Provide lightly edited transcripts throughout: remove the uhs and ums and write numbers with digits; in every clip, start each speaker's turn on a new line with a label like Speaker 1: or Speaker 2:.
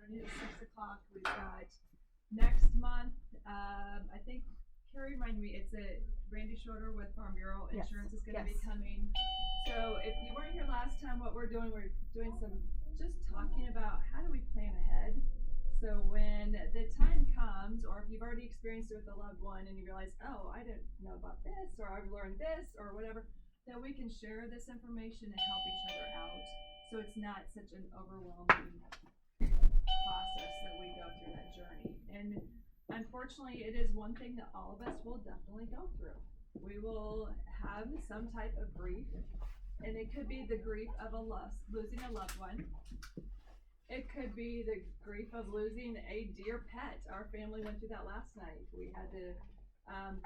Speaker 1: afternoon at 6 o'clock. We've got next month, I think, Carrie reminded me, it's Randy Schroeder with Farm Bureau
Speaker 2: Yes,
Speaker 1: Insurance is gonna be
Speaker 2: yes.
Speaker 1: coming. So if you weren't here last time, what we're doing some, just talking about how do we plan ahead? So when the time comes, or if you've already experienced it with a loved one and you realize, oh, I didn't know about this, or I've learned this, or whatever, that we can share this information and help each other out. So it's not such an overwhelming process that we go through that journey. And unfortunately, it is one thing that all of us will definitely go through. We will have some type of grief, and it could be the grief of losing a loved one. It could be the grief of losing a dear pet. Our family went through that last night. We had to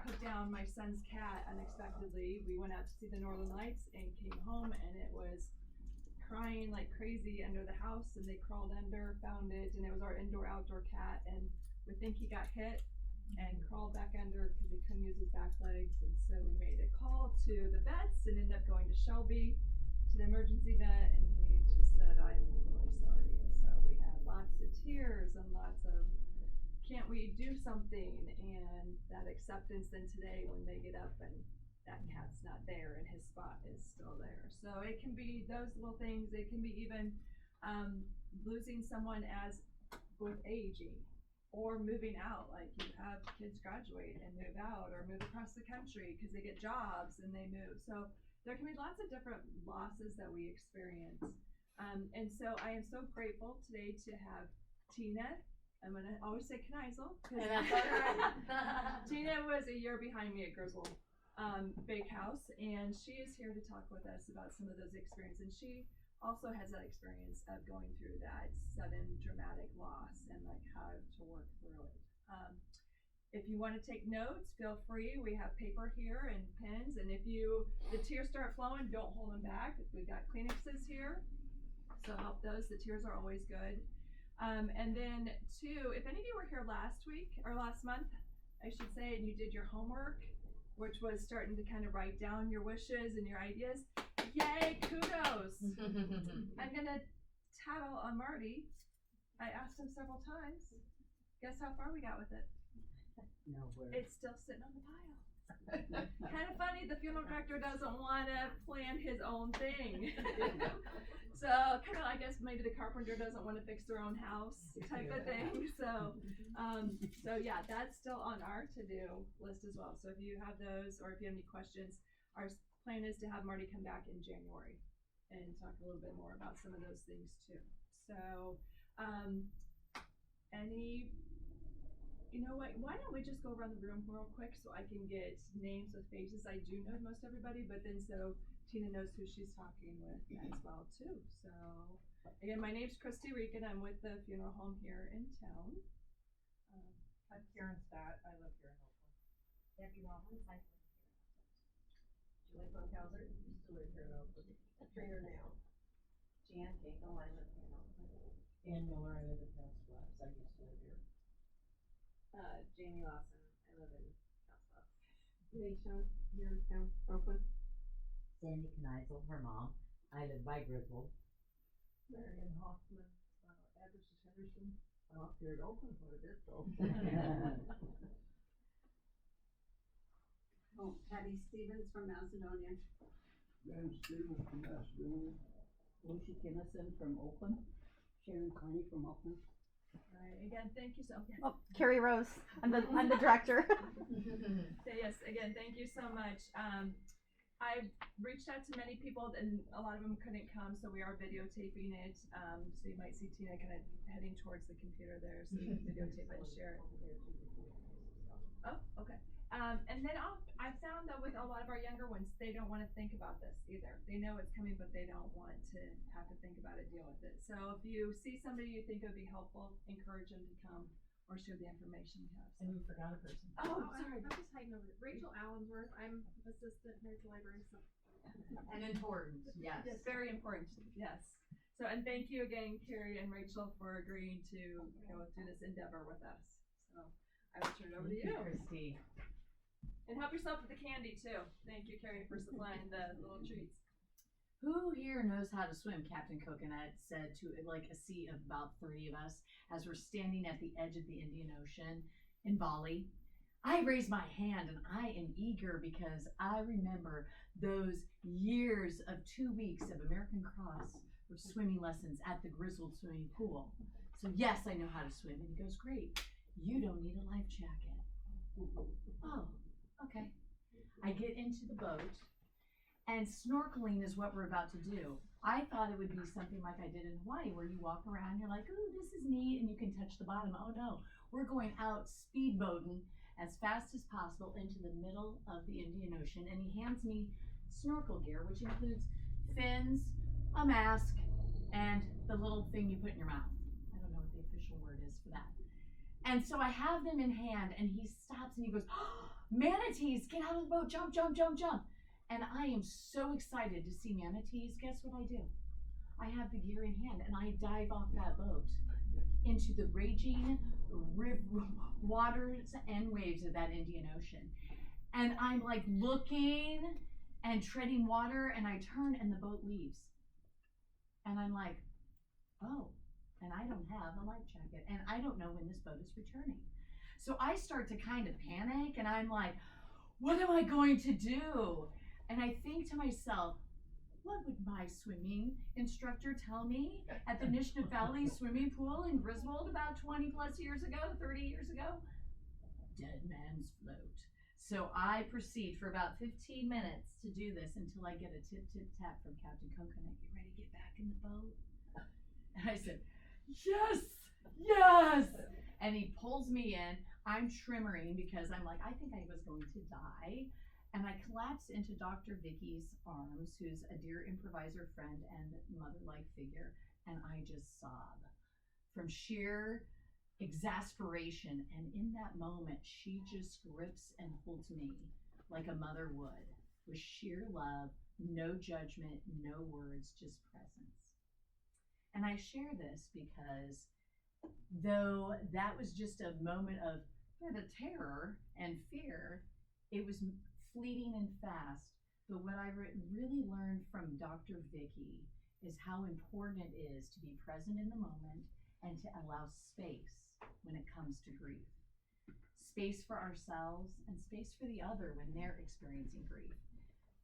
Speaker 1: put down my son's cat unexpectedly. We went out to see the Northern Lights and came home, and it was crying like crazy under the house, and they crawled under, found it, and it was our indoor-outdoor cat, and we think he got hit and crawled back under because he couldn't use his back legs, and so we made a call to the vets and ended up going to Shelby, to the emergency vet, and he just said, I'm really sorry. And so we had lots of tears and lots of, can't we do something? And that acceptance then today when they get up and that cat's not there and his spot is still there. So it can be those little things. It can be even losing someone as with aging or moving out, like you have kids graduate and move out or move across the country because they get jobs and they move. So there can be lots of different losses that we experience. And so I am so grateful today to have Tina. I'm going to always say Kneisel.
Speaker 3: That's all right.
Speaker 1: Tina was a year behind me at Griswold Bakehouse, and she is here to talk with us about some of those experiences. And she also has that experience of going through that sudden dramatic loss and like how to work through it. If you want to take notes, feel free. We have paper here and pens, and if the tears start flowing, don't hold them back. We've got Kleenexes here, so help those. The tears are always good. And then two, if any of you were here last week or last month, I should say, and you did your homework, which was starting to kind of write down your wishes and your ideas, yay, kudos. I'm gonna tattle on Marty. I asked him several times. Guess how far we got with it?
Speaker 3: Nowhere.
Speaker 1: It's still sitting on the pile. Kind of funny, the funeral director doesn't want to plan his own thing. So kind of, I guess maybe the carpenter doesn't want to fix their own house type of thing. So yeah, that's still on our to-do list as well. So if you have those, or if you have any questions, our plan is to have Marty come back in January and talk a little bit more about some of those things too. So you know what, why don't we just go around the room real quick so I can get names with faces. I do know most everybody, but then so Tina knows who she's talking with as well too. So again, my name's Christy Regan. I'm with the funeral home here in town.
Speaker 4: I'm Karen Stott. I live here in Oakland.
Speaker 3: Debbie Rollins, I live here. Julie Funkhauser, used to live here in Oakland. A trainer now. Jan Cagle, I live here in Oakland.
Speaker 4: Dan Miller, I live in Council Bluffs. I used to live here.
Speaker 3: Jamie Lawson, I live in Council Bluffs.
Speaker 5: Nisha, here in town, Oakland.
Speaker 6: Sandy Kneisel, her mom. I live by Griswold.
Speaker 5: Marion Hoffman, address is Henderson. I'm up here in Oakland quite a bit though.
Speaker 7: Oh, Patty Stevens from Macedonia.
Speaker 8: Dan Stevens from Macedonia.
Speaker 5: Lucy Kinnison from Oakland.
Speaker 7: Sharon Carney from Oakland.
Speaker 1: All right, again, thank you so much.
Speaker 2: Oh, Carrie Rose. I'm the director.
Speaker 1: So yes, again, thank you so much. I've reached out to many people and a lot of them couldn't come, so we are videotaping it. So you might see Tina kind of heading towards the computer there, so you can videotape it and share it. Oh, okay. And then I found that with a lot of our younger ones, they don't want to think about this either. They know it's coming, but they don't want to have to think about it, deal with it. So if you see somebody you think would be helpful, encourage them to come or share the information you have.
Speaker 4: And we forgot a person.
Speaker 1: Oh, sorry.
Speaker 9: I'm just hiding over there. Rachel Allensworth. I'm assistant here at the library. So.
Speaker 3: And important, yes.
Speaker 1: Yes, very important, yes. So, and thank you again, Carrie and Rachel, for agreeing to go through this endeavor with us. So I will turn it over to you.
Speaker 3: Christy.
Speaker 1: And help yourself with the candy too. Thank you, Carrie, for supplying the little treats.
Speaker 10: Who here knows how to swim? Captain Coconut said to like a sea of about 30 of us as we're standing at the edge of the Indian Ocean in Bali. I raise my hand and I am eager because I remember those years of 2 weeks of American Cross or swimming lessons at the Grizzled swimming pool. So yes, I know how to swim. And he goes, great, you don't need a life jacket. Oh, okay. I get into the boat and snorkeling is what we're about to do. I thought it would be something like I did in Hawaii where you walk around, you're like, ooh, this is neat, and you can touch the bottom. Oh no, we're going out speedboating as fast as possible into the middle of the Indian Ocean, and he hands me snorkel gear, which includes fins, a mask, and the little thing you put in your mouth. I don't know what the official word is for that. And so I have them in hand, and he stops and he goes, oh, manatees, get out of the boat, jump, jump, jump, jump. And I am so excited to see manatees. Guess what I do? I have the gear in hand, and I dive off that boat into the raging waters and waves of that Indian Ocean. And I'm like looking and treading water, and I turn and the boat leaves. And I'm like, oh, and I don't have a life jacket, and I don't know when this boat is returning. So I start to kind of panic, and I'm like, what am I going to do? And I think to myself, what would my swimming instructor tell me at the Nishnah Valley swimming pool in Griswold about 20 plus years ago, 30 years ago? Dead man's float. So I proceed for about 15 minutes to do this until I get a tip, tip, tap from Captain Coconut. You ready to get back in the boat? And I said, yes, yes. And he pulls me in. I'm trimmering because I'm like, I think I was going to die. And I collapse into Dr. Vicky's arms, who's a dear improviser friend and mother-like figure, and I just sob from sheer exasperation. And in that moment, she just grips and holds me like a mother would, with sheer love, no judgment, no words, just presence. And I share this because though that was just a moment of terror and fear, it was fleeting and fast. But what I really learned from Dr. Vicky is how important it is to be present in the moment and to allow space when it comes to grief. Space for ourselves and space for the other when they're experiencing grief.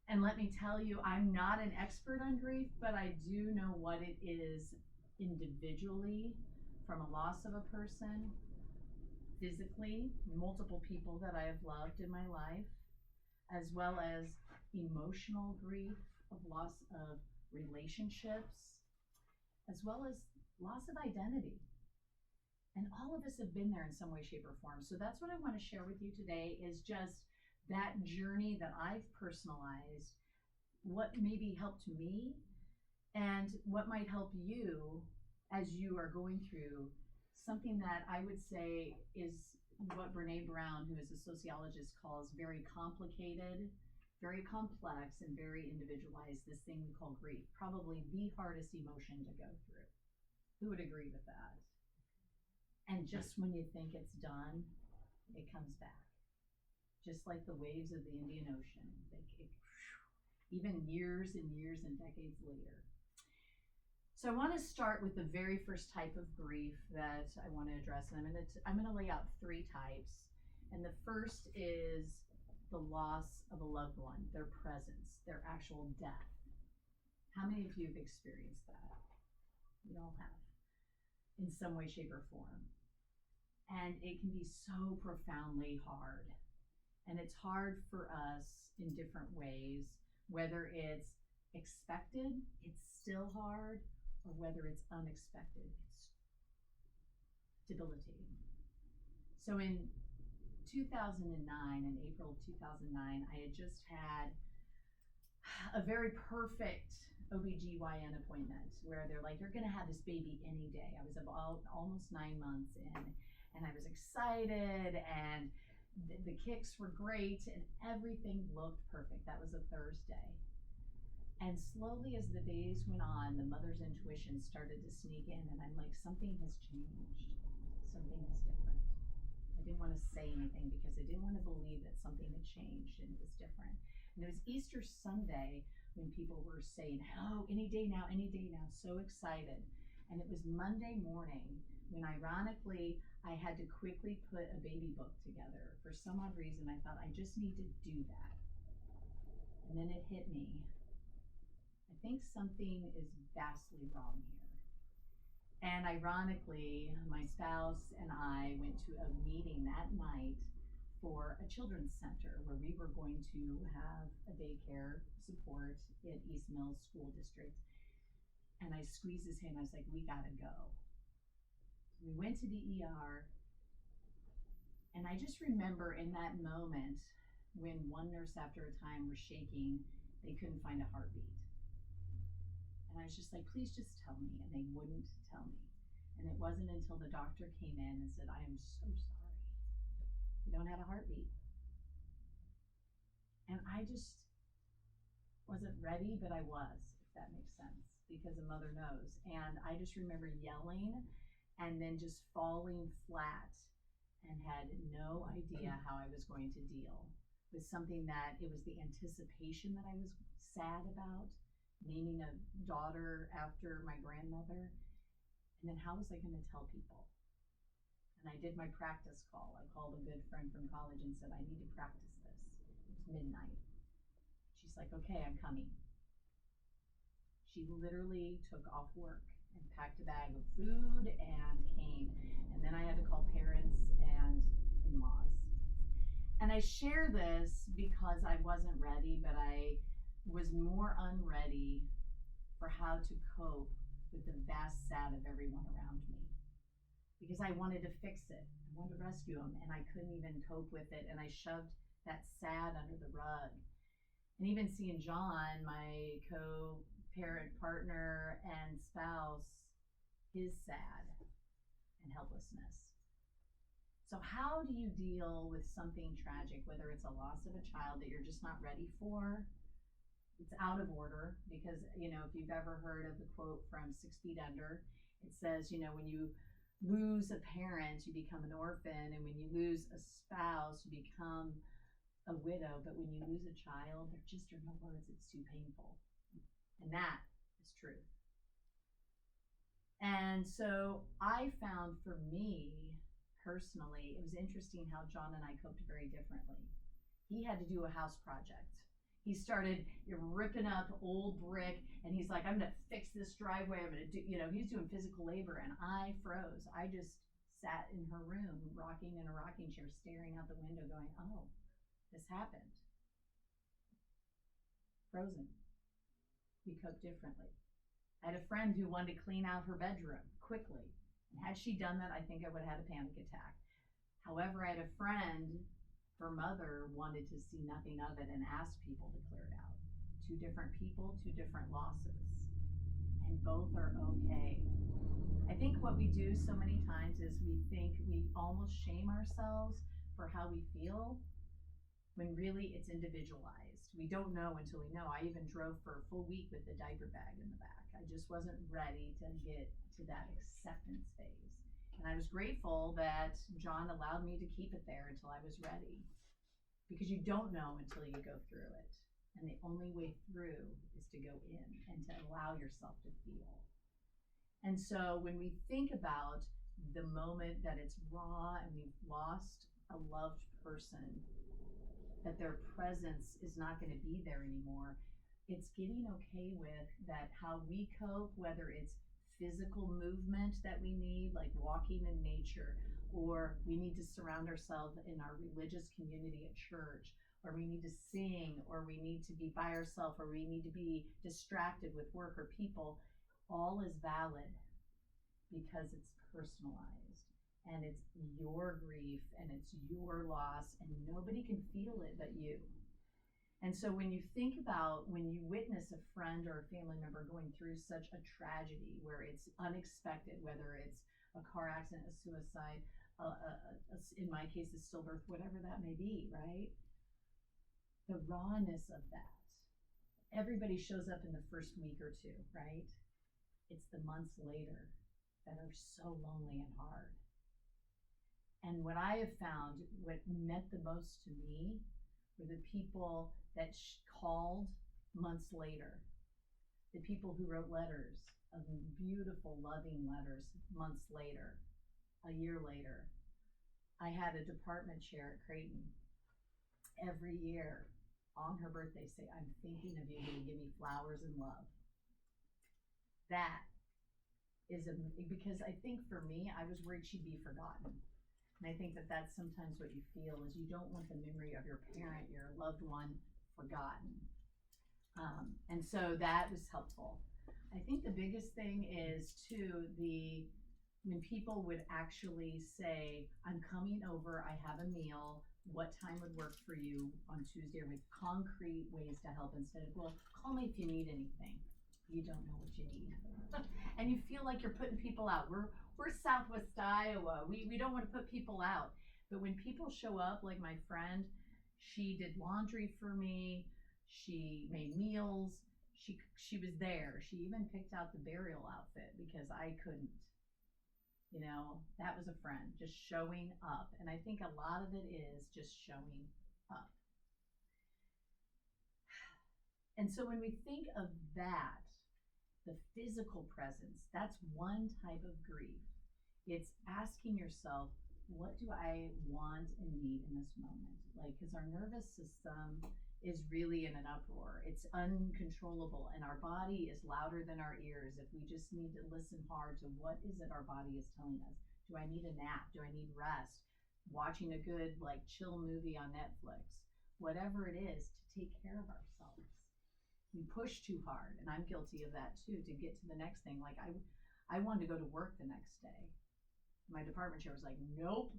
Speaker 10: And let me tell you, I'm not an expert on grief, but I do know what it is individually from a loss of a person, physically, multiple people that I have loved in my life, as well as emotional grief of loss of relationships, as well as loss of identity. And all of us have been there in some way, shape, or form. So that's what I want to share with you today is just that journey that I've personalized, what maybe helped me, and what might help you as you are going through something that I would say is what Brene Brown, who is a sociologist, calls very complicated, very complex, and very individualized, this thing we call grief, probably the hardest emotion to go through. Who would agree with that? And just when you think it's done, it comes back. Just like the waves of the Indian Ocean, even years and years and decades later. So I want to start with the very first type of grief that I want to address, and I'm going to lay out 3 types. And the first is the loss of a loved one, their presence, their actual death. How many of you have experienced that? We all have, in some way, shape, or form. And it can be so profoundly hard. And it's hard for us in different ways, whether it's expected, it's still hard, or whether it's unexpected, it's debilitating. So in 2009, in April of 2009, I had just had a very perfect OBGYN appointment where they're like, you're gonna have this baby any day. I was about almost 9 months in, and I was excited, and the kicks were great, and everything looked perfect. That was a Thursday. And slowly as the days went on, the mother's intuition started to sneak in, and I'm like, something has changed. Something is different. I didn't want to say anything because I didn't want to believe that something had changed and it was different. And it was Easter Sunday when people were saying, oh, any day now, so excited. And it was Monday morning when ironically I had to quickly put a baby book together. For some odd reason, I thought I just need to do that. And then it hit me. I think something is vastly wrong here. And ironically, my spouse and I went to a meeting that night for a children's center where we were going to have a daycare support at East Mills School District. And I squeezed his hand. I was like, we gotta go. So we went to the ER. And I just remember in that moment when one nurse after a time was shaking, they couldn't find a heartbeat. And I was just like, please just tell me. And they wouldn't tell me. And it wasn't until the doctor came in and said, I am so sorry. You don't have a heartbeat. And I just wasn't ready, but I was, if that makes sense, because a mother knows. And I just remember yelling and then just falling flat and had no idea how I was going to deal with something that it was the anticipation that I was sad about, naming a daughter after my grandmother. And then how was I going to tell people? And I did my practice call. I called a good friend from college and said, I need to practice this. It was midnight. She's like, okay, I'm coming. She literally took off work and packed a bag of food and came. And then I had to call parents and in-laws. And I share this because I wasn't ready, but I was more unready for how to cope with the vast sad of everyone around me. Because I wanted to fix it. I wanted to rescue him, and I couldn't even cope with it. And I shoved that sad under the rug. And even seeing John, my co-parent partner and spouse, his sad and helplessness. So how do you deal with something tragic, whether it's a loss of a child that you're just not ready for? It's out of order because, you know, if you've ever heard of the quote from 6 Feet Under, it says, you know, when you lose a parent, you become an orphan, and when you lose a spouse, you become a widow. But when you lose a child, there just are no words. It's too painful. And that is true. And so I found for me personally, it was interesting how John and I coped very differently. He had to do a house project. He started ripping up old brick, and he's like, I'm gonna fix this driveway. I'm gonna do, you know, he's doing physical labor, and I froze. I just sat in her room, rocking in a rocking chair, staring out the window, going, oh, this happened. Frozen. We coped differently. I had a friend who wanted to clean out her bedroom quickly. And had she done that, I think I would have had a panic attack. However, I had a friend, her mother wanted to see nothing of it and asked people to clear it out. 2 different people, 2 different losses. And both are okay. I think what we do so many times is we think we almost shame ourselves for how we feel when really it's individualized. We don't know until we know. I even drove for a full week with the diaper bag in the back. I just wasn't ready to get to that acceptance phase. And I was grateful that John allowed me to keep it there until I was ready. Because you don't know until you go through it. And the only way through is to go in and to allow yourself to feel. And so when we think about the moment that it's raw and we've lost a loved person, that their presence is not going to be there anymore, it's getting okay with that, how we cope, whether it's physical movement that we need, like walking in nature, or we need to surround ourselves in our religious community at church, or we need to sing, or we need to be by ourselves, or we need to be distracted with work or people. All is valid because it's personalized and it's your grief and it's your loss, and nobody can feel it but you. And so when you think about, when you witness a friend or a family member going through such a tragedy where it's unexpected, whether it's a car accident, a suicide, in my case, a stillbirth, whatever that may be, right? The rawness of that. Everybody shows up in the first week or 2, right? It's the months later that are so lonely and hard. And what I have found, what meant the most to me, were the people that called months later. The people who wrote letters, beautiful, loving letters, months later, a year later. I had a department chair at Creighton every year on her birthday say, I'm thinking of you, will you give me flowers and love? That is because I think for me, I was worried she'd be forgotten. And I think that that's sometimes what you feel is you don't want the memory of your parent, your loved one, forgotten. And so that was helpful. I think the biggest thing is too when people would actually say, I'm coming over, I have a meal, what time would work for you on Tuesday, with concrete ways to help instead of, well, call me if you need anything. You don't know what you need. And you feel like you're putting people out. We're Southwest Iowa. We don't want to put people out. But when people show up, like my friend, she did laundry for me, she made meals, she was there. She even picked out the burial outfit because I couldn't. You know, that was a friend, just showing up. And I think a lot of it is just showing up. And so when we think of that, the physical presence, that's one type of grief. It's asking yourself, what do I want and need in this moment? Like, because our nervous system is really in an uproar. It's uncontrollable, and our body is louder than our ears. If we just need to listen hard to what is it our body is telling us. Do I need a nap? Do I need rest? Watching a good, like, chill movie on Netflix? Whatever it is, to take care of ourselves. We push too hard, and I'm guilty of that too, to get to the next thing. Like, I wanted to go to work the next day. My department chair was like, nope.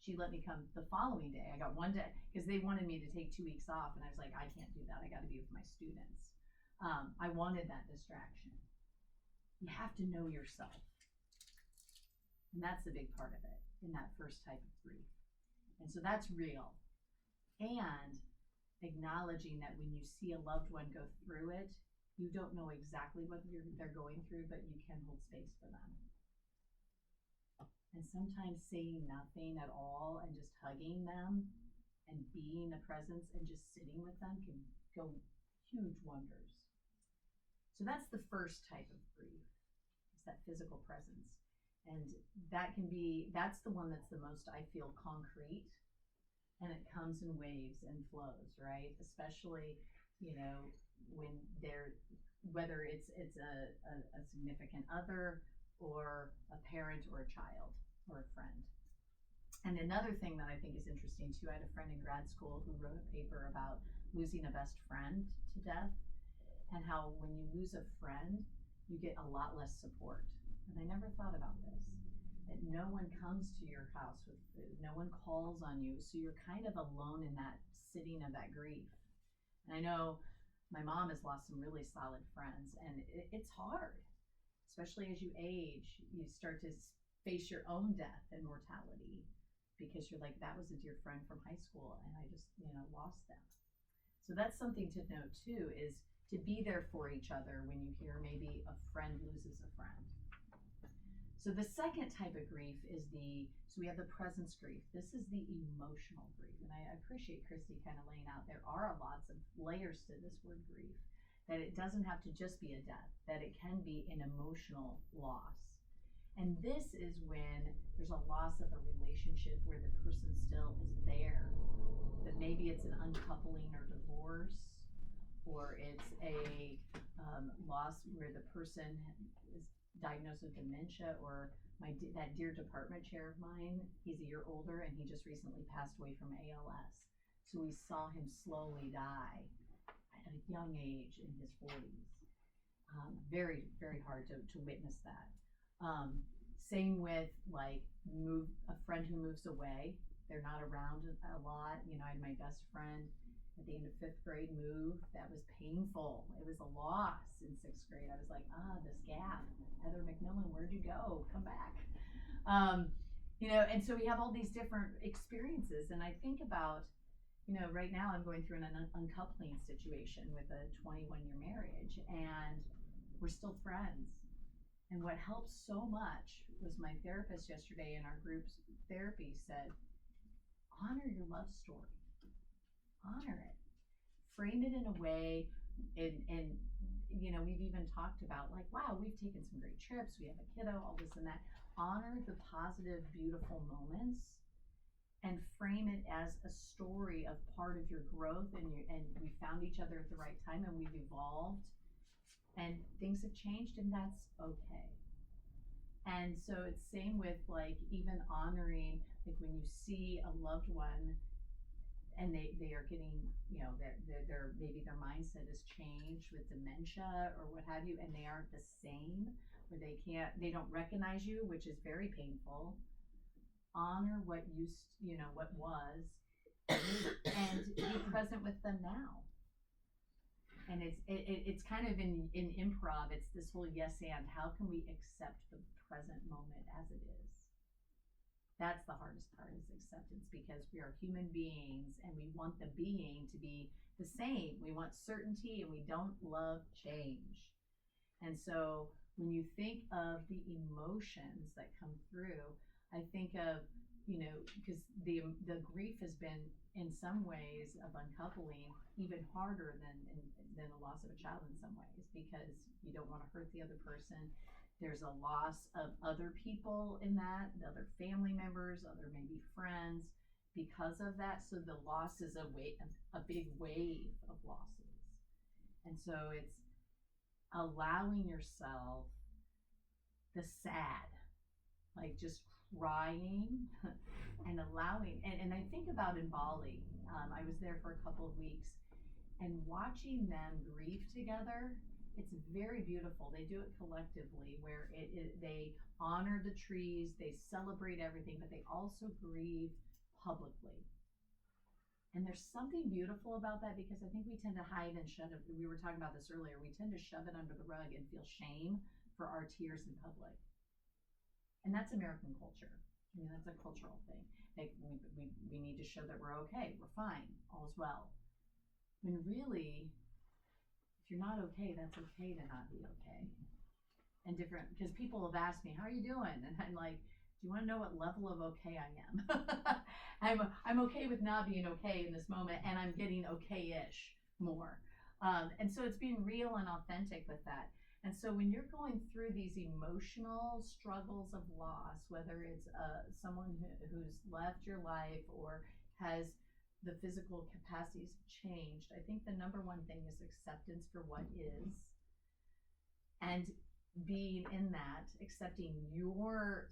Speaker 10: She let me come the following day. I got one day because they wanted me to take 2 weeks off, and I was like, I can't do that. I got to be with my students. I wanted that distraction. You have to know yourself, and that's the big part of it in that first type of grief. And so that's real. And acknowledging that when you see a loved one go through it, you don't know exactly what they're going through, but you can hold space for them. And sometimes saying nothing at all and just hugging them and being a presence and just sitting with them can go huge wonders. So that's the first type of grief. It's that physical presence. And that's the one that's the most, I feel, concrete. And it comes in waves and flows, right? Especially, when whether it's a significant other or a parent or a child or a friend. And another thing that I think is interesting too, I had a friend in grad school who wrote a paper about losing a best friend to death, and how when you lose a friend, you get a lot less support. And I never thought about this, that no one comes to your house with food, no one calls on you, so you're kind of alone in that sitting of that grief. And I know my mom has lost some really solid friends, and it's hard, especially as you age. You start to face your own death and mortality because you're like, that was a dear friend from high school, and I just lost them. So that's something to note too, is to be there for each other when you hear maybe a friend loses a friend. So the second type of grief is so we have the presence grief. This is the emotional grief. And I appreciate Christy kind of laying out, there are lots of layers to this word grief, that it doesn't have to just be a death, that it can be an emotional loss. And this is when there's a loss of a relationship where the person still is there, but maybe it's an uncoupling or divorce, or it's a loss where the person is diagnosed with dementia, or that dear department chair of mine, he's a year older and he just recently passed away from ALS. So we saw him slowly die at a young age in his 40s. Very, very hard to witness that. Same with a friend who moves away. They're not around a lot. I had my best friend at the end of 5th grade move. That was painful. It was a loss in 6th grade. I was like, this gap. Heather McMillan, where'd you go? Come back. And so we have all these different experiences. And I think about, right now I'm going through an uncoupling situation with a 21-year marriage, and we're still friends. And what helped so much was my therapist yesterday in our group's therapy said, honor your love story. Honor it. Frame it in a way and you know, we've even talked about like, wow, we've taken some great trips, we have a kiddo, all this and that. Honor the positive, beautiful moments and frame it as a story of part of your growth, and we found each other at the right time and we've evolved and things have changed, and that's okay. And so it's same with like even honoring, like when you see a loved one and they are getting, you know, their maybe their mindset has changed with dementia or what have you, and they aren't the same, or they don't recognize you, which is very painful. Honor what you know, what was, and be present with them now. And it's kind of in improv, it's this whole yes and, how can we accept the present moment as it is? That's the hardest part, is acceptance, because we are human beings and we want the being to be the same. We want certainty and we don't love change. And so when you think of the emotions that come through, I think of, you know, because the grief has been in some ways of uncoupling even harder than the loss of a child in some ways, because you don't want to hurt the other person. There's a loss of other people in that, the other family members, other maybe friends, because of that. So the loss is a big wave of losses. And so it's allowing yourself the sad, like just crying and allowing, and I think about in Bali, I was there for a couple of weeks, and watching them grieve together, it's very beautiful. They do it collectively, where they honor the trees, they celebrate everything, but they also grieve publicly. And there's something beautiful about that, because I think we tend to hide and shove it. We were talking about this earlier. We tend to shove it under the rug and feel shame for our tears in public. And that's American culture. I mean, that's a cultural thing. Like we need to show that we're okay, we're fine, all's well. When really, if you're not okay, that's okay to not be okay. And different, because people have asked me, how are you doing? And I'm like, do you want to know what level of okay I am? I'm okay with not being okay in this moment, and I'm getting okay-ish more. And so it's being real and authentic with that. And so when you're going through these emotional struggles of loss, whether it's someone who's left your life or has the physical capacities changed, I think the number one thing is acceptance for what is, and being in that, accepting your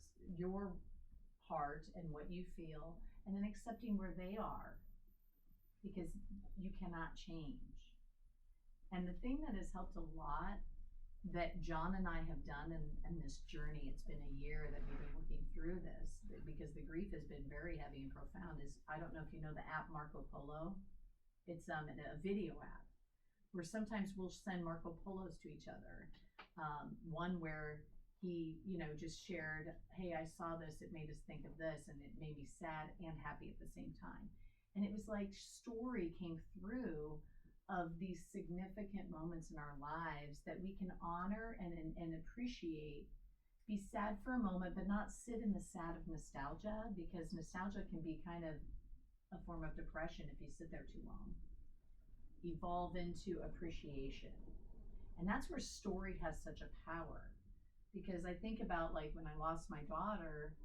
Speaker 10: heart and what you feel, and then accepting where they are, because you cannot change. And the thing that has helped a lot, that John and I have done in this journey, it's been a year that we've been working through this, because the grief has been very heavy and profound, is, I don't know if you know the app Marco Polo. It's a video app where sometimes we'll send Marco Polos to each other. One where he, you know, just shared, hey, I saw this, it made us think of this, and it made me sad and happy at the same time. And it was like story came through of these significant moments in our lives that we can honor and appreciate. Be sad for a moment, but not sit in the sad of nostalgia, because nostalgia can be kind of a form of depression if you sit there too long. Evolve into appreciation. And that's where story has such a power, because I think about, like, when I lost my daughter,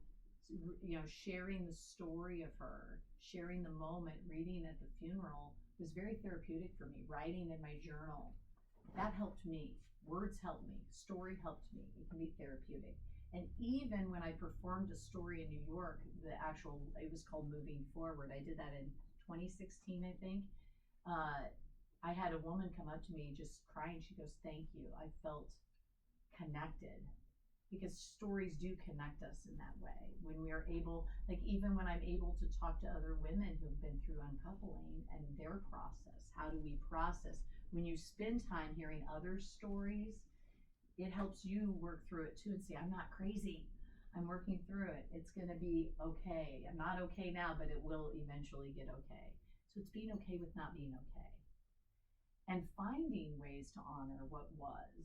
Speaker 10: you know, sharing the story of her, sharing the moment, reading at the funeral was very therapeutic for me. Writing in my journal, that helped me. Words helped me. Story helped me. It can be therapeutic. And even when I performed a story in New York, it was called Moving Forward. I did that in 2016, I think. I had a woman come up to me just crying. She goes, thank you. I felt connected, because stories do connect us in that way. When we are able, like even when I'm able to talk to other women who've been through uncoupling and their process, how do we process? When you spend time hearing other stories, it helps you work through it too and say, I'm not crazy. I'm working through it. It's going to be okay. I'm not okay now, but it will eventually get okay. So it's being okay with not being okay. And finding ways to honor what was,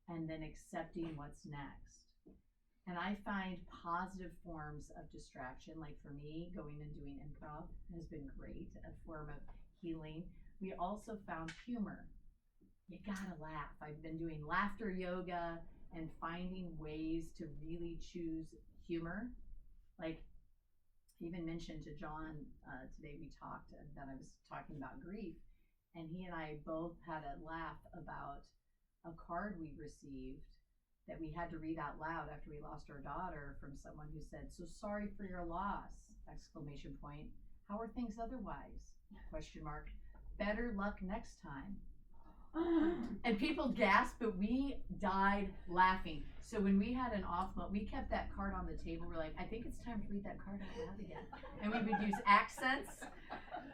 Speaker 10: and then accepting what's next. And I find positive forms of distraction, like for me, going and doing improv has been great, a form of healing. we also found humor. You gotta laugh. I've been doing laughter yoga and finding ways to really choose humor. Like, I even mentioned to John today, we talked that I was talking about grief, and he and I both had a laugh about a card we received that we had to read out loud after we lost our daughter, from someone who said, "So sorry for your loss, exclamation point. How are things otherwise? Question mark. Better luck next time." And people gasped, but we died laughing. So when we had an off moment, we kept that card on the table. We're like, I think it's time to read that card out loud again. And we would use accents,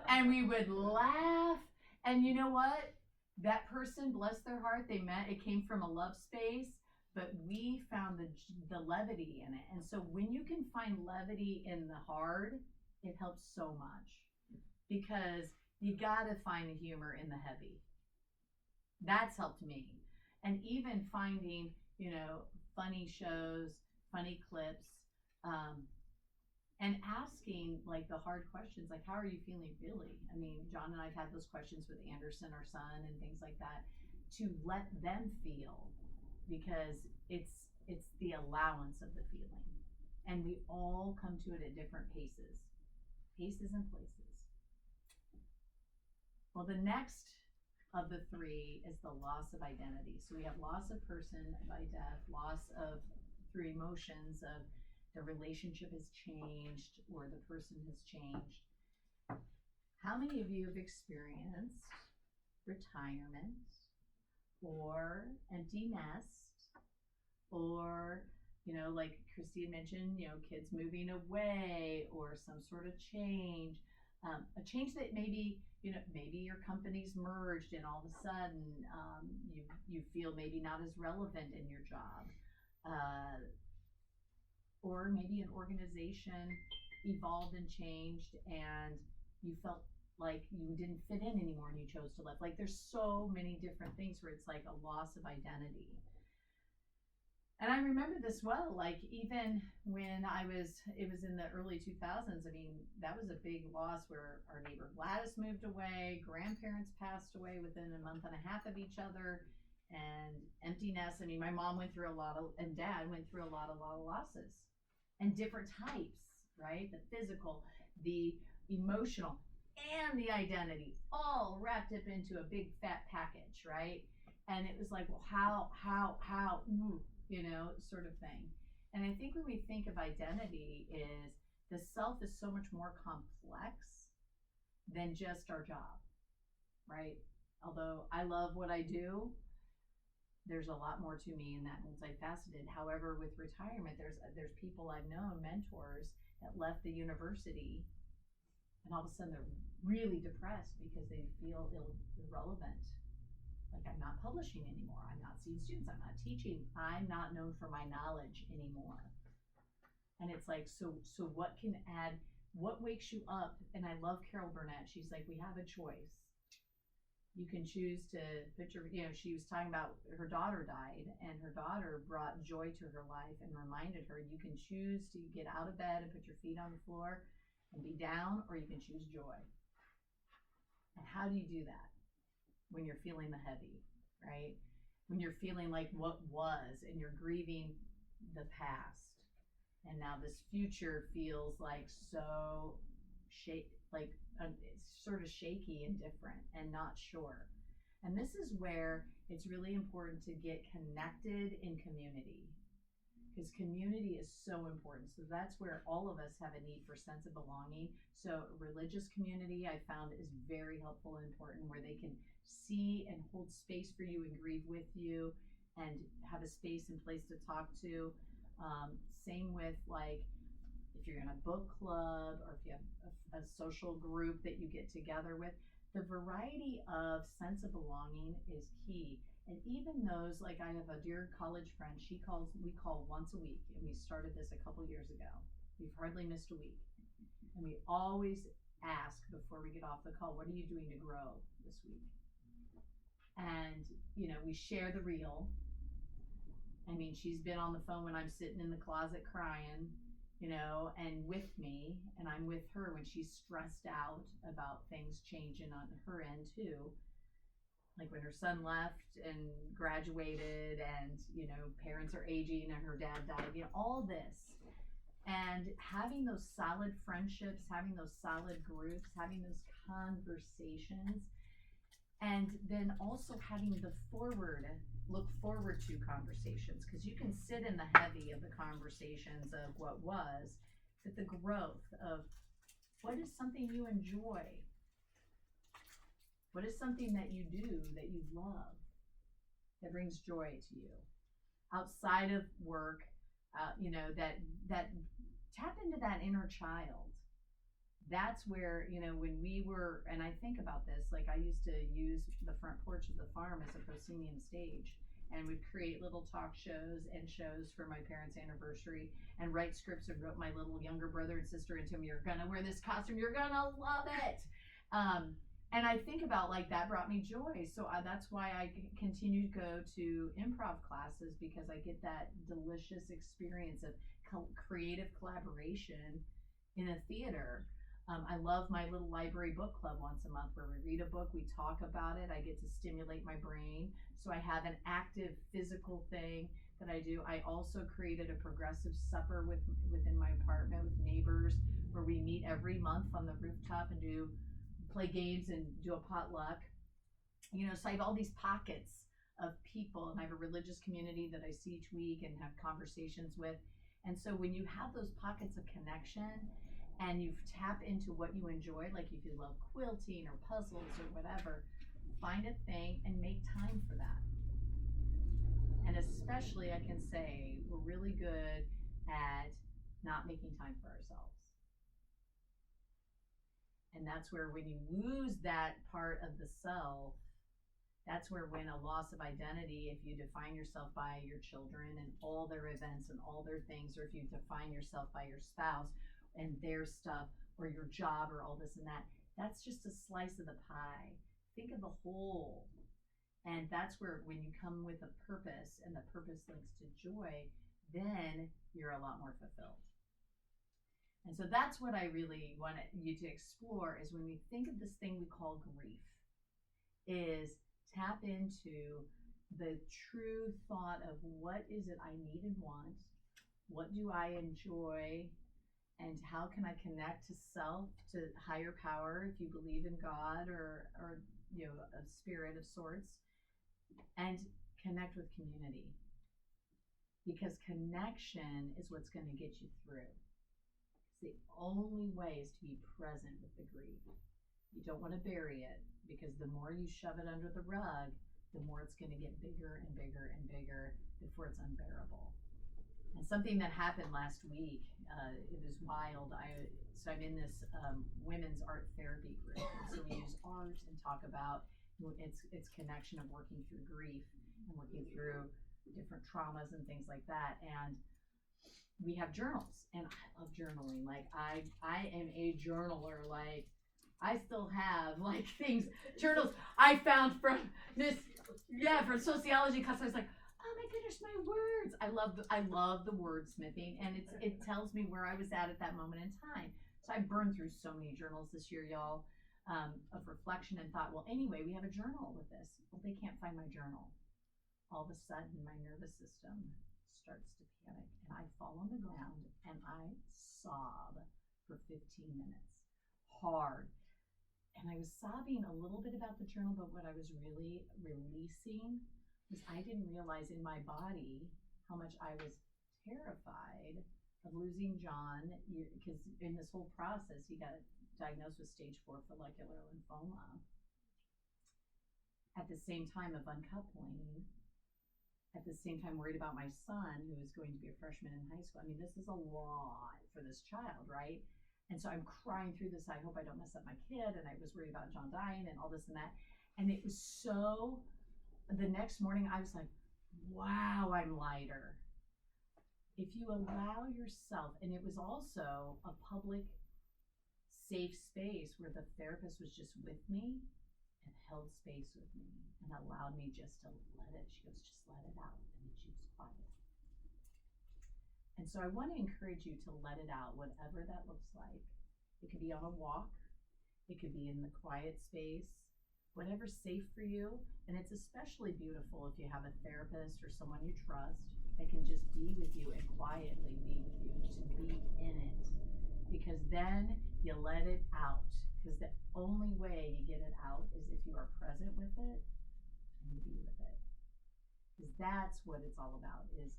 Speaker 10: and we would laugh. And you know what? That person, bless their heart, they meant it came from a love space, but we found the levity in it. And so when you can find levity in the hard, it helps so much, because you gotta find the humor in the heavy. That's helped me. And even finding, funny shows, funny clips, and asking like the hard questions, like, how are you feeling really? I mean, John and I've had those questions with Anderson, our son, and things like that, to let them feel, because it's the allowance of the feeling. And we all come to it at different paces and places. Well, the next of the three is the loss of identity. So we have loss of person by death, loss of through emotions of the relationship has changed or the person has changed. How many of you have experienced retirement or empty nest, or like Christine mentioned, kids moving away, or some sort of change, a change that maybe your company's merged and all of a sudden you feel maybe not as relevant in your job, or maybe an organization evolved and changed and you felt like you didn't fit in anymore and you chose to leave. Like, there's so many different things where it's like a loss of identity. And I remember this well, like even when it was in the early 2000s, I mean, that was a big loss where our neighbor Gladys moved away, grandparents passed away within a month and a half of each other, and empty nest. I mean, my mom went through and dad went through a lot of losses, and different types, right? The physical, the emotional, and the identity, all wrapped up into a big fat package, right? And it was like, well, how, sort of thing. And I think when we think of identity, is the self is so much more complex than just our job, right? Although I love what I do, there's a lot more to me in that multifaceted. However, with retirement, there's people I've known, mentors, that left the university and all of a sudden they're really depressed because they feel irrelevant. Like, I'm not publishing anymore. I'm not seeing students. I'm not teaching. I'm not known for my knowledge anymore. And it's like, so what can add, what wakes you up? And I love Carol Burnett. She's like, we have a choice. You can choose to put your, she was talking about her daughter died, and her daughter brought joy to her life and reminded her, you can choose to get out of bed and put your feet on the floor and be down, or you can choose joy. And how do you do that? When you're feeling the heavy, right? When you're feeling like what was, and you're grieving the past, and now this future feels like so it's sort of shaky and different and not sure. And this is where it's really important to get connected in community, because community is so important. So that's where all of us have a need for sense of belonging. So religious community, I found, is very helpful and important, where they can see and hold space for you and grieve with you and have a space and place to talk to. Same with, like, if you're in a book club, or if you have a social group that you get together with, the variety of sense of belonging is key. And even those, like, I have a dear college friend, we call once a week, and we started this a couple years ago. We've hardly missed a week. And we always ask before we get off the call, what are you doing to grow this week? And, we share the real. I mean, she's been on the phone when I'm sitting in the closet crying, you know, and with me, and I'm with her when she's stressed out about things changing on her end too. Like when her son left and graduated, and, you know, parents are aging and her dad died, you know, all this. And having those solid friendships, having those solid groups, having those conversations, and then also having the look forward to conversations, because you can sit in the heavy of the conversations of what was, but the growth of what is something you enjoy, what is something that you do that you love, that brings joy to you outside of work, you know, that tap into that inner child. That's where, you know, when we were, and I think about this, like I used to use the front porch of the farm as a proscenium stage, and would create little talk shows and shows for my parents' anniversary, and write scripts, and wrote my little younger brother and sister into them. You're gonna wear this costume, you're gonna love it. And I think about, like, that brought me joy. So that's why I continue to go to improv classes, because I get that delicious experience of creative collaboration in a theater. I love my little library book club once a month, where we read a book, we talk about it, I get to stimulate my brain. So I have an active physical thing that I do. I also created a progressive supper within my apartment with neighbors, where we meet every month on the rooftop and play games and do a potluck. You know, so I have all these pockets of people, and I have a religious community that I see each week and have conversations with. And so when you have those pockets of connection, and you tap into what you enjoy, like if you love quilting or puzzles or whatever, find a thing and make time for that. And especially, I can say, we're really good at not making time for ourselves. And that's where, when you lose that part of the self, that's where, when a loss of identity, if you define yourself by your children and all their events and all their things, or if you define yourself by your spouse and their stuff, or your job, or all this and that, that's just a slice of the pie. Think of the whole. And that's where, when you come with a purpose, and the purpose links to joy, then you're a lot more fulfilled. And so that's what I really want you to explore, is when we think of this thing we call grief, is tap into the true thought of, what is it I need and want? What do I enjoy? And how can I connect to self, to higher power, if you believe in God, or you know, a spirit of sorts, and connect with community. Because connection is what's going to get you through. It's the only way is to be present with the grief. You don't want to bury it, because the more you shove it under the rug, the more it's going to get bigger and bigger and bigger before it's unbearable. And something that happened last week, it was wild. So I'm in this women's art therapy group. And so we use art and talk about its connection of working through grief and working through different traumas and things like that. And we have journals, and I love journaling. Like I am a journaler. Like I still have like journals I found from from sociology class. I was like, oh my goodness, my words. I love the wordsmithing, and it tells me where I was at that moment in time. So I burned through so many journals this year, y'all, of reflection, and thought, well, anyway, we have a journal with this. Well, they can't find my journal. All of a sudden, my nervous system starts to panic, and I fall on the ground and I sob for 15 minutes, hard. And I was sobbing a little bit about the journal, but what I was really releasing was, I didn't realize in my body how much I was terrified of losing John, because in this whole process, he got diagnosed with stage 4 follicular lymphoma. At the same time of uncoupling, at the same time worried about my son, who is going to be a freshman in high school. I mean, this is a lot for this child, right? And so I'm crying through this. I hope I don't mess up my kid. And I was worried about John dying and all this and that. And it was so, the next morning I was like, wow, I'm lighter. If you allow yourself, and it was also a public, safe space where the therapist was just with me and held space with me and allowed me just to let it. She goes, just let it out. And then she was quiet. And so I want to encourage you to let it out, whatever that looks like. It could be on a walk, it could be in the quiet space, whatever's safe for you. And it's especially beautiful if you have a therapist or someone you trust that can just be with you and quietly be with you, to be in it. Because then you let it out. Because the only way you get it out is if you are present with it and you be with it. Because that's what it's all about, is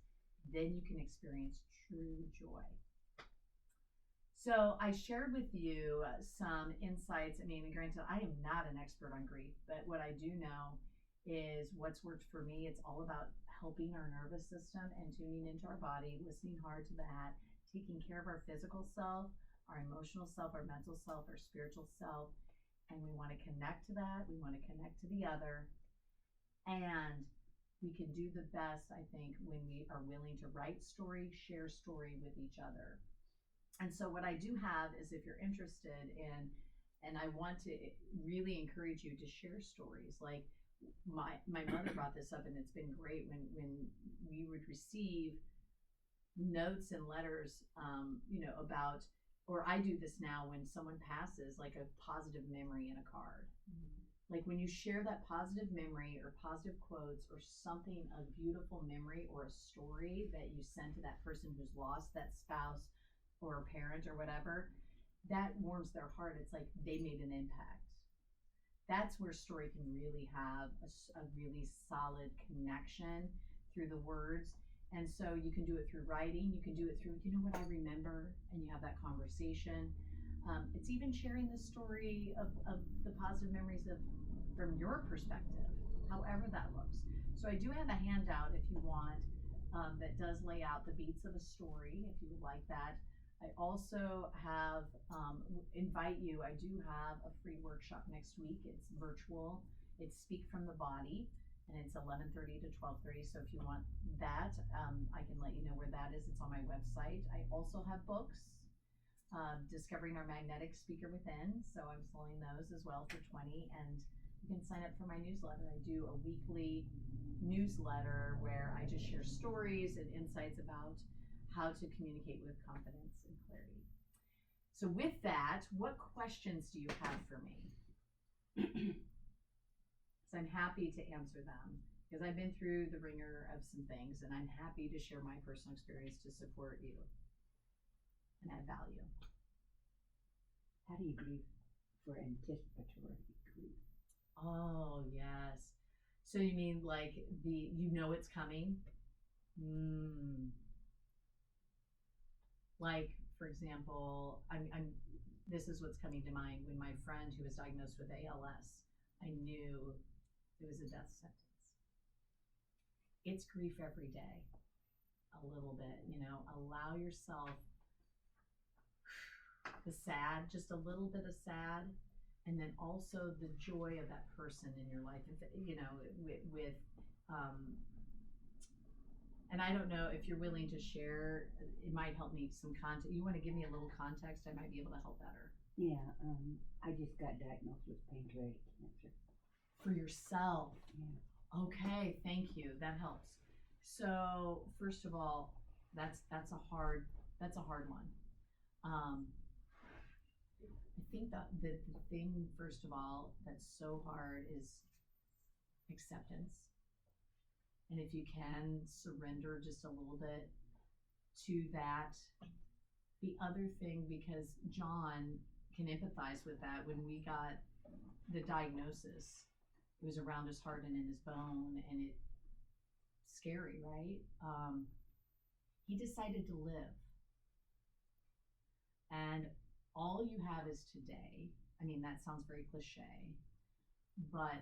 Speaker 10: then you can experience true joy. So I shared with you some insights. I mean, granted, I am not an expert on grief, but what I do know is what's worked for me. It's all about helping our nervous system and tuning into our body, listening hard to that, taking care of our physical self, our emotional self, our mental self, our spiritual self. And we want to connect to that. We want to connect to the other. And we can do the best, I think, when we are willing to write story, share story with each other. And so what I do have is, if you're interested in, and I want to really encourage you to share stories. Like my mother brought this up, and it's been great when we would receive notes and letters, about, or I do this now when someone passes, like a positive memory in a card. Like when you share that positive memory or positive quotes or something, a beautiful memory or a story that you send to that person who's lost that spouse or a parent or whatever, that warms their heart. It's like they made an impact. That's where story can really have a really solid connection through the words. And so you can do it through writing. You can do it through, what I remember, and you have that conversation. It's even sharing the story of the positive memories from your perspective, however that looks. So I do have a handout if you want, that does lay out the beats of a story, if you would like that. I also have, invite you, I do have a free workshop next week. It's virtual. It's Speak from the Body, and it's 11:30 to 12:30. So if you want that, I can let you know where that is. It's on my website. I also have books, Discovering Our Magnetic Speaker Within. So I'm selling those as well for $20, and you can sign up for my newsletter. I do a weekly newsletter where I just share stories and insights about how to communicate with confidence and clarity. So with that, what questions do you have for me? So I'm happy to answer them, because I've been through the ringer of some things, and I'm happy to share my personal experience to support you and add value.
Speaker 7: How do you grieve for anticipatory grief?
Speaker 10: Oh, yes. So you mean like it's coming? Like, for example, this is what's coming to mind. When my friend who was diagnosed with ALS, I knew it was a death sentence. It's grief every day, a little bit, allow yourself the sad, just a little bit of sad, and then also the joy of that person in your life, and I don't know if you're willing to share. It might help me some context. You want to give me a little context? I might be able to help better.
Speaker 7: Yeah, I just got diagnosed with pancreatic cancer.
Speaker 10: For yourself?
Speaker 7: Yeah.
Speaker 10: Okay, thank you. That helps. So first of all, that's a hard one. I think that the thing, first of all, that's so hard is acceptance. And if you can surrender just a little bit to that. The other thing, because John can empathize with that, when we got the diagnosis, it was around his heart and in his bone, and it's scary, right? He decided to live. And all you have is today. I mean, that sounds very cliche, but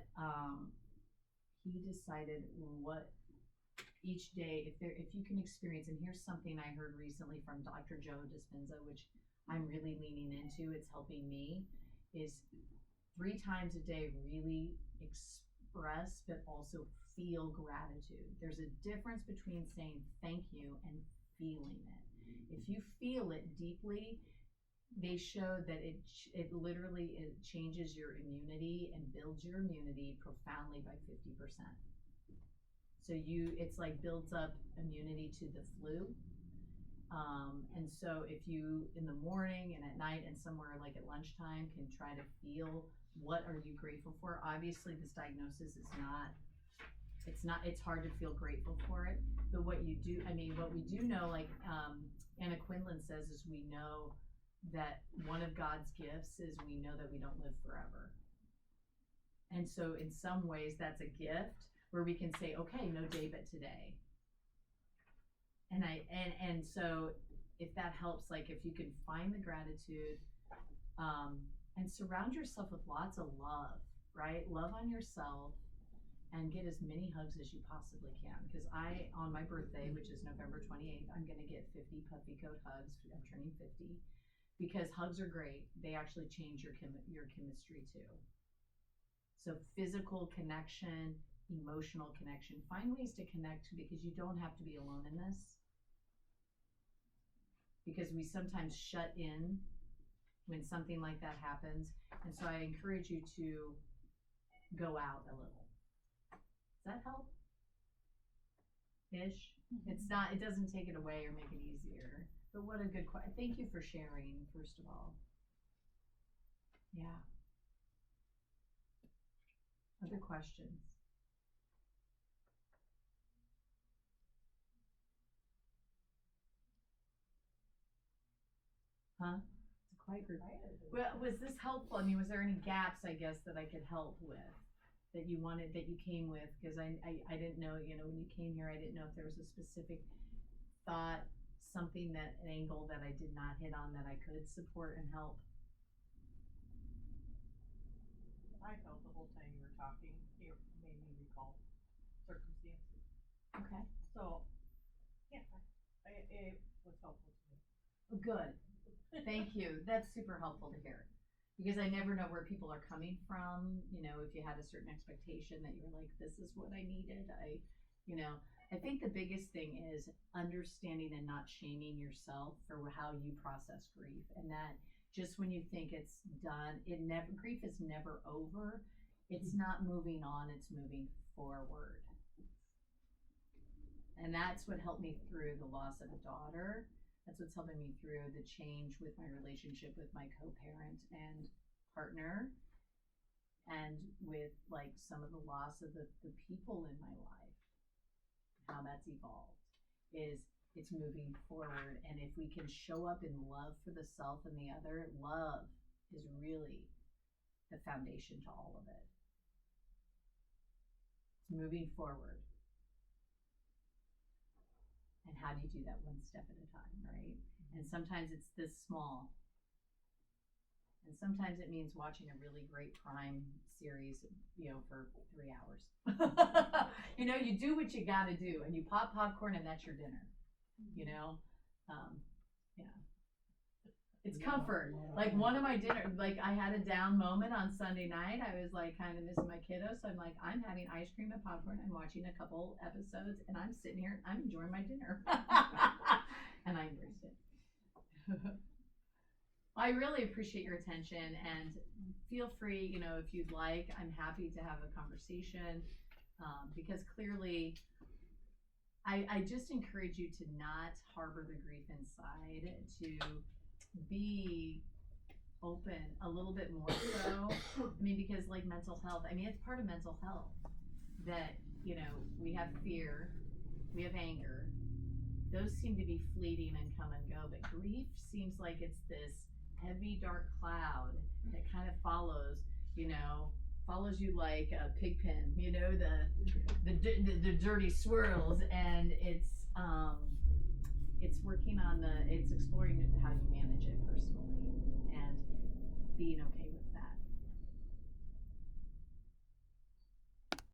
Speaker 10: he decided what each day, if you can experience, and here's something I heard recently from Dr. Joe Dispenza, which I'm really leaning into, it's helping me, is 3 times a day really express but also feel gratitude. There's a difference between saying thank you and feeling it. If you feel it deeply, they showed that it literally changes your immunity and builds your immunity profoundly by 50%. So it's like builds up immunity to the flu. And so if you in the morning and at night and somewhere like at lunchtime can try to feel what are you grateful for. Obviously this diagnosis is it's hard to feel grateful for it. But what we do know, like Anna Quinlan says, is we know that one of God's gifts is we know that we don't live forever. And so in some ways that's a gift where we can say, okay, no day but today. And so if that helps, like if you can find the gratitude, and surround yourself with lots of love, right? Love on yourself and get as many hugs as you possibly can. Because on my birthday, which is November 28th, I'm going to get 50 puppy coat hugs. I'm turning 50 because hugs are great. They actually change your chemistry too. So physical connection, emotional connection, find ways to connect because you don't have to be alone in this. Because we sometimes shut in when something like that happens. And so I encourage you to go out a little. Does that help? Ish? It doesn't take it away or make it easier. But what a good question. Thank you for sharing, first of all. Yeah. Other questions? Huh? It's quite group. Well, was this helpful? I mean, was there any gaps, I guess, that I could help with that you came with? Because I didn't know, when you came here, I didn't know if there was a specific thought, an angle that I did not hit on that I could support and help.
Speaker 4: I felt the whole time you were talking, it made me recall circumstances.
Speaker 10: Okay.
Speaker 4: So, yeah, it was helpful to me.
Speaker 10: Good. Thank you. That's super helpful to hear. Because I never know where people are coming from, if you had a certain expectation that you're like, this is what I needed. I think the biggest thing is understanding and not shaming yourself for how you process grief. And that just when you think it's done, grief is never over. It's not moving on, it's moving forward. And that's what helped me through the loss of a daughter. That's what's helping me through the change with my relationship with my co-parent and partner, and with like some of the loss of the people in my life, how that's evolved it's moving forward. And if we can show up in love for the self and the other, love is really the foundation to all of it. It's moving forward. And how do you do that one step at a time, right? And sometimes it's this small. And sometimes it means watching a really great crime series, for 3 hours. You do what you gotta do and you pop popcorn and that's your dinner, yeah. It's comfort. Like one of my dinner, like I had a down moment on Sunday night. I was like kind of missing my kiddo. So I'm like, I'm having ice cream and popcorn. I'm watching a couple episodes and I'm sitting here, I'm enjoying my dinner. And I embraced it. I really appreciate your attention and feel free, if you'd like, I'm happy to have a conversation, because clearly I just encourage you to not harbor the grief inside, to be open a little bit more so. Because like mental health, it's part of mental health that, we have fear, we have anger. Those seem to be fleeting and come and go, but grief seems like it's this heavy dark cloud that kind of follows you like a pig pen, the dirty swirls, and it's working on it's exploring how you manage it personally and being okay